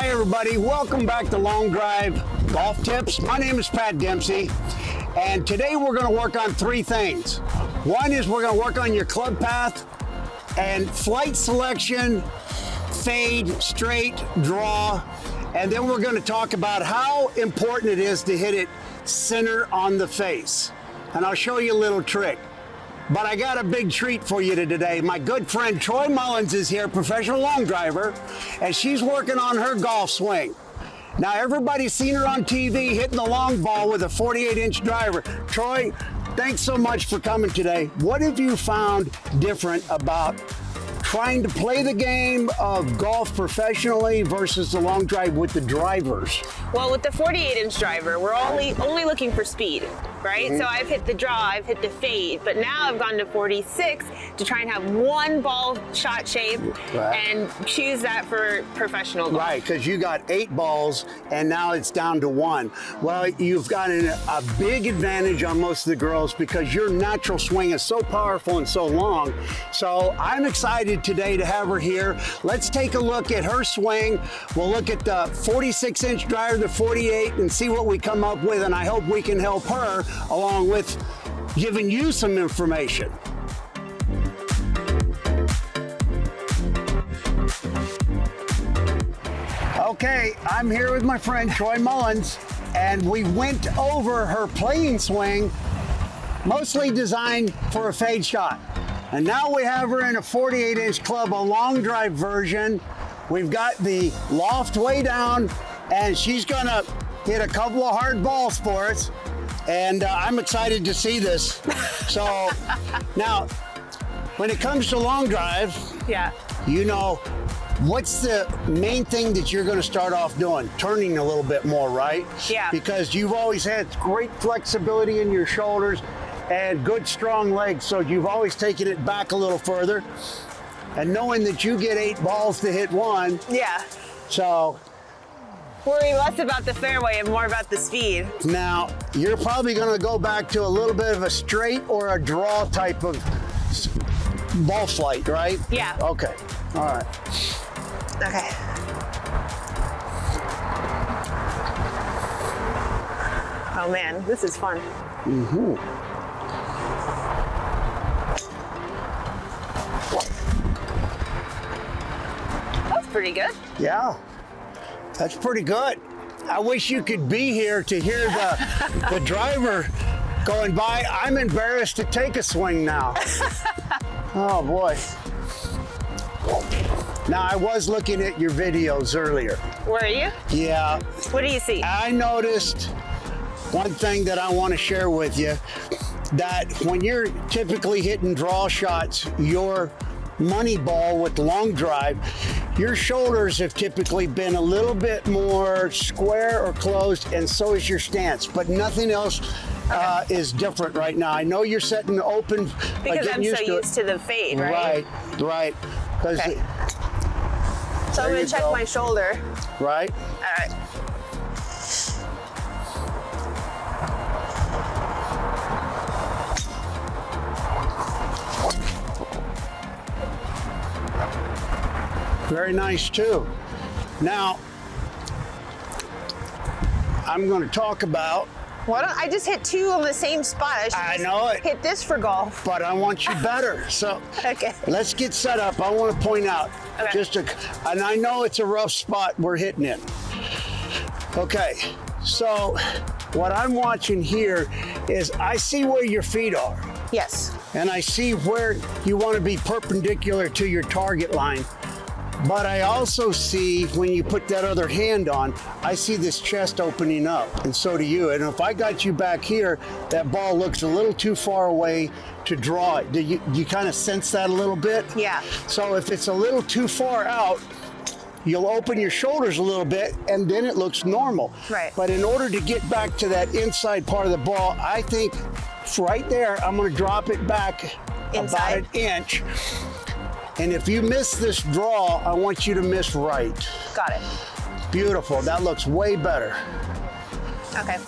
Hi everybody, welcome back to Long Drive Golf Tips. My name is Pat Dempsey, and today we're going to work on three things. One is we're going to work on your club path and flight selection, fade, straight, draw, and then we're going to talk about how important it is to hit it center on the face. And I'll show you a little trick. But I got a big treat for you today. My good friend Troy Mullins is here, professional long driver, and she's working on her golf swing. Now, everybody's seen her on TV hitting the long ball with a 48-inch driver. Troy, thanks so much for coming today. What have you found different about trying to play the game of golf professionally versus the long drive with the drivers? Well, with the 48-inch driver, we're only looking for speed, right? So I've hit the draw, I've hit the fade, but now I've gone to 46 to try and have one ball shot shape and choose that for professional golf. Right, because you got 8 balls and now it's down to 1. Well, you've got a big advantage on most of the girls because your natural swing is so powerful and so long. So I'm excited today to have her here. Let's take a look at her swing. We'll look at the 46-inch driver, the 48, and see what we come up with, and I hope we can help her along with giving you some information. Okay, I'm here with my friend Troy Mullins, and we went over her playing swing, mostly designed for a fade shot. And now we have her in a 48-inch club, a long drive version. We've got the loft way down, and she's gonna hit a couple of hard balls for us. And I'm excited to see this. So now, when it comes to long drive, you know, what's the main thing that you're going to start off doing? Turning a little bit more, right? Yeah. Because you've always had great flexibility in your shoulders and good strong legs, so you've always taken it back a little further. And knowing that you get 8 balls to hit 1. Yeah. So worry less about the fairway and more about the speed. now, you're probably going to go back to a little bit of a straight or a draw type of ball flight, right? Yeah. Okay. All right. Okay. Oh man, this is fun. Mm-hmm. That's pretty good. Yeah, that's pretty good. I wish you could be here to hear the driver going by. I'm embarrassed to take a swing now. Oh boy. Now, I was looking at your videos earlier. Were you? Yeah. What do you see? I noticed one thing that I want to share with you, that when you're typically hitting draw shots, your money ball with long drive, your shoulders have typically been a little bit more square or closed, and so is your stance, but nothing else is different right now. I know you're setting open. Because I'm so used to the fade, right? Right. Okay. So I'm going to check my shoulder. Right. All right. Very nice too. Now, I'm going to talk about. I just hit 2 on the same spot. I know it. Hit this for golf. But I want you better. So Okay. Let's get set up. I want to point out and I know it's a rough spot we're hitting in. Okay. So what I'm watching here is I see where your feet are. Yes. And I see where you want to be perpendicular to your target line. But I also see, when you put that other hand on, I see this chest opening up, and so do you. And if I got you back here, that ball looks a little too far away to draw it. Do you kind of sense that a little bit? Yeah. So if it's a little too far out, you'll open your shoulders a little bit, and then it looks normal. Right. But in order to get back to that inside part of the ball, I think right there, I'm going to drop it back inside about 1 inch. And if you miss this draw, I want you to miss right. Got it. Beautiful. That looks way better. Okay.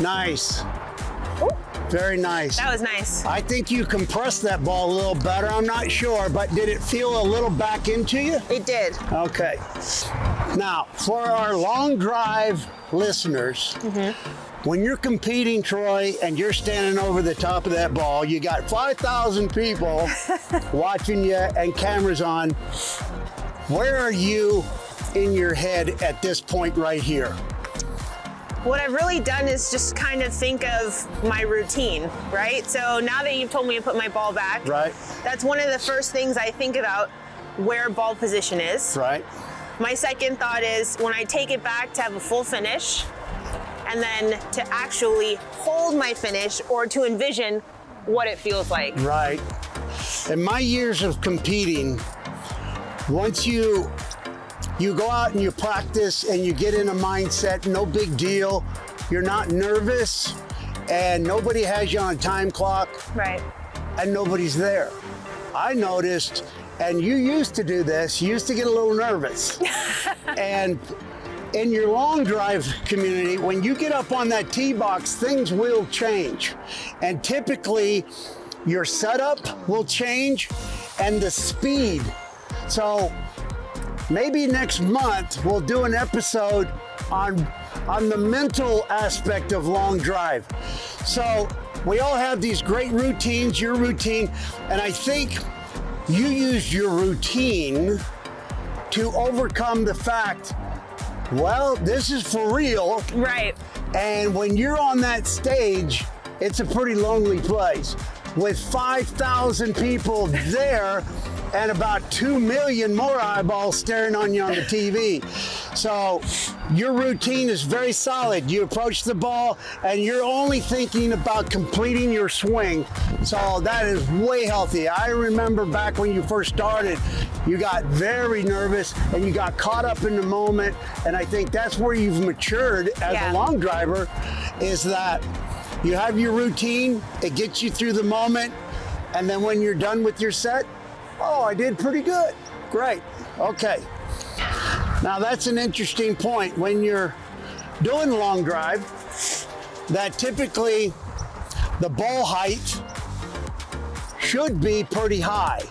Nice. Ooh. Very nice. That was nice. I think you compressed that ball a little better. I'm not sure, but did it feel a little back into you? It did. Okay. Now, for our long drive listeners, when you're competing, Troy, and you're standing over the top of that ball, you got 5,000 people watching you and cameras on. Where are you in your head at this point right here? What I've really done is just kind of think of my routine, right? So now that you've told me to put my ball back, Right. that's one of the first things I think about, where ball position is. Right. My second thought is when I take it back to have a full finish, and then to actually hold my finish or to envision what it feels like. Right. In my years of competing, once you go out and you practice and you get in a mindset, no big deal, you're not nervous, and nobody has you on a time clock, Right. and nobody's there. I noticed, and you used to do this, you used to get a little nervous. And in your long drive community, when you get up on that tee box, things will change. And typically, your setup will change and the speed. So maybe next month we'll do an episode on the mental aspect of long drive. So we all have these great routines, your routine, and I think you used your routine to overcome the fact, well, this is for real. Right. And when you're on that stage, it's a pretty lonely place with 5,000 people there and about 2 million more eyeballs staring on you on the TV. So your routine is very solid. You approach the ball and you're only thinking about completing your swing. So that is way healthy. I remember back when you first started, you got very nervous and you got caught up in the moment. And I think that's where you've matured as a long driver, is that you have your routine, it gets you through the moment, and then when you're done with your set, oh, I did pretty good. Great. Okay. Now that's an interesting point. When you're doing long drive, that typically the ball height should be pretty high.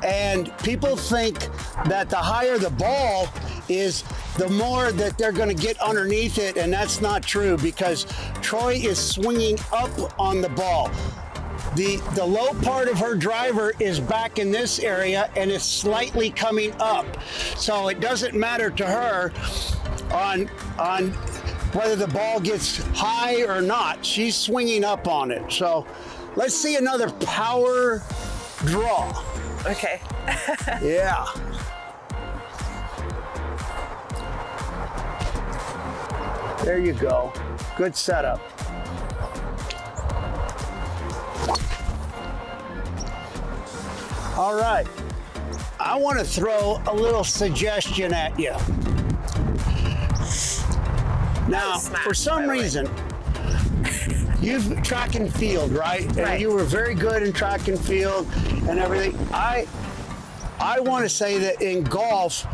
And people think that the higher the ball is, the more that they're going to get underneath it, and that's not true, because Troy is swinging up on the ball. The low part of her driver is back in this area and is slightly coming up. So it doesn't matter to her on whether the ball gets high or not. She's swinging up on it. So let's see another power draw. Okay. Yeah. There you go. Good setup. All right. I want to throw a little suggestion at you. Now, for some reason, you've track and field, right? And you were very good in track and field and everything. I want to say that in golf,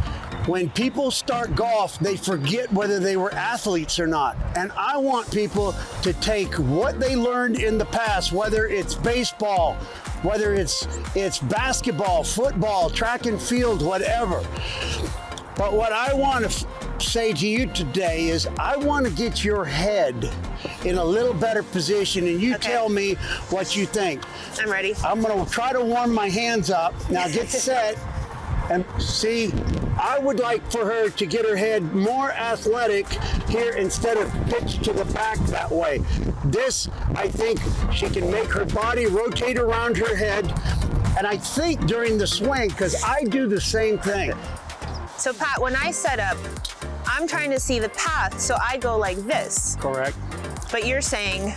when people start golf, they forget whether they were athletes or not. And I want people to take what they learned in the past, whether it's baseball, whether it's basketball, football, track and field, whatever. But what I want to say to you today is I want to get your head in a little better position, and you tell me what you think. I'm ready. I'm going to try to warm my hands up. Now get set. And see, I would like for her to get her head more athletic here instead of pitched to the back that way. This, I think, she can make her body rotate around her head. And I think during the swing, because I do the same thing. So Pat, when I set up, I'm trying to see the path, so I go like this. Correct. But you're saying?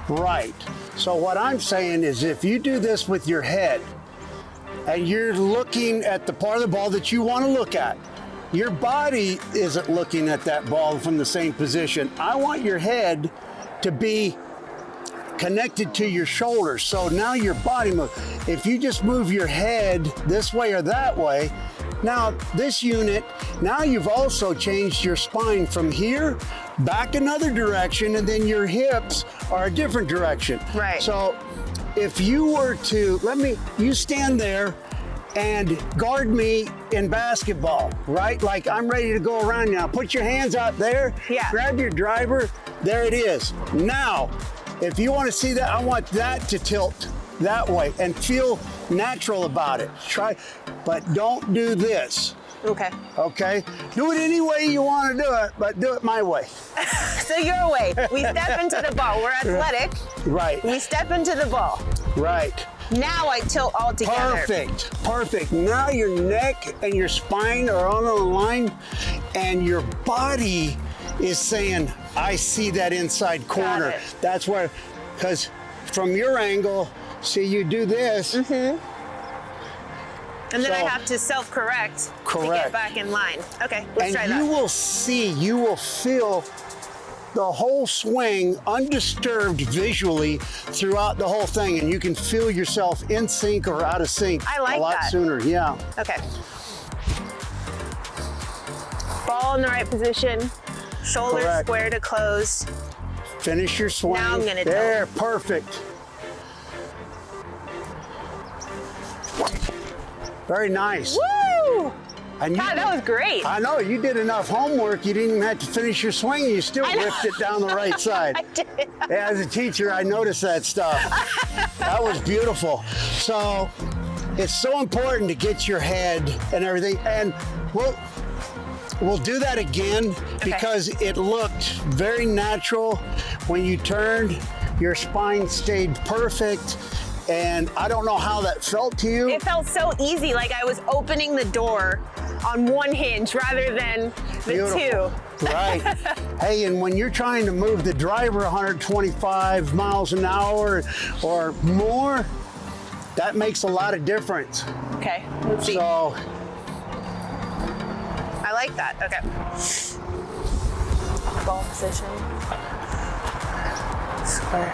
Right. So what I'm saying is if you do this with your head, and you're looking at the part of the ball that you want to look at, your body isn't looking at that ball from the same position. I want your head to be connected to your shoulders. So now your body moves. If you just move your head this way or that way, Now, this unit, now you've also changed your spine from here back another direction, and then your hips are a different direction. Right. So if you were to, you stand there and guard me in basketball, right? Like I'm ready to go around now. Put your hands out there, yeah. Grab your driver, there it is. Now, if you want to see that, I want that to tilt that way and feel natural about it. Try, but don't do this. Okay. Okay? Do it any way you want to do it, but do it my way. So your way. We step into the ball. We're athletic. Right. We step into the ball. Right. Now I tilt all together. Perfect. Perfect. Now your neck and your spine are on the line, and your body is saying, I see that inside corner. That's where, because from your angle, see, you do this. Mm-hmm. And then I have to self-correct to get back in line. Okay, let's try that. And you will see, you will feel the whole swing undisturbed visually throughout the whole thing, and you can feel yourself in sync or out of sync I like a lot sooner. Yeah. Okay. Ball in the right position, shoulders square to close. Finish your swing. Now I'm gonna there, perfect. Very nice. Woo! And God, that was great. I know, you did enough homework. You didn't even have to finish your swing. You still whipped it down the right side. I did. As a teacher, I noticed that stuff. That was beautiful. So it's so important to get your head and everything. And we'll do that again because it looked very natural. When you turned, your spine stayed perfect. And I don't know how that felt to you. It felt so easy, like I was opening the door on one hinge rather than the two. Right. Hey, and when you're trying to move the driver 125 miles an hour or more, that makes a lot of difference. Okay, let's see. So, I like that. Okay. Ball position. Square.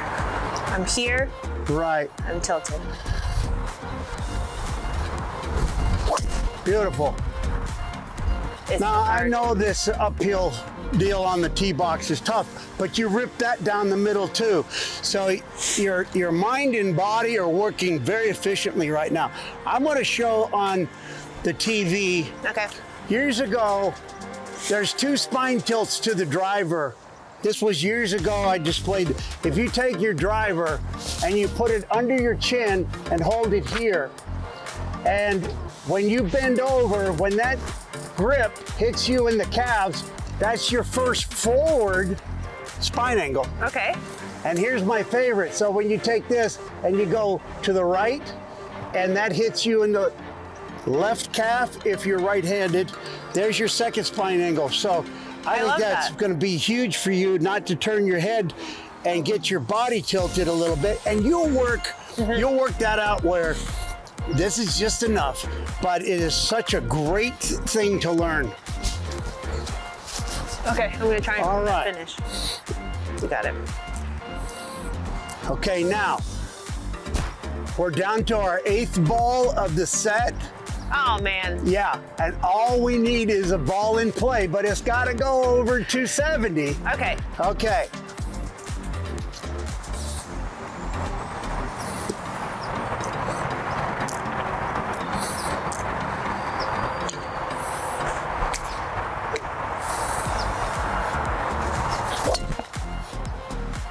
I'm here. right. I'm tilted. Beautiful. It's Now, hard. I know this uphill deal on the tee box is tough, but you ripped that down the middle too. So your mind and body are working very efficiently right now. I'm going to show on the TV. Okay. Years ago, there's two spine tilts to the driver. This was years ago I displayed. If you take your driver and you put it under your chin and hold it here, and when you bend over, when that grip hits you in the calves, that's your first forward spine angle. Okay. And here's my favorite. So when you take this and you go to the right, and that hits you in the left calf if you're right-handed, there's your second spine angle. So I think that's going to be huge for you not to turn your head and get your body tilted a little bit. And you'll work that out where this is just enough, but it is such a great thing to learn. Okay, I'm gonna try and finish. You got it. Okay, now we're down to our 8th ball of the set. Oh man. Yeah, and all we need is a ball in play, but it's got to go over 270. Okay. Okay.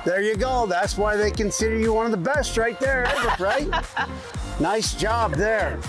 There you go. That's why they consider you one of the best right there, right? Nice job there.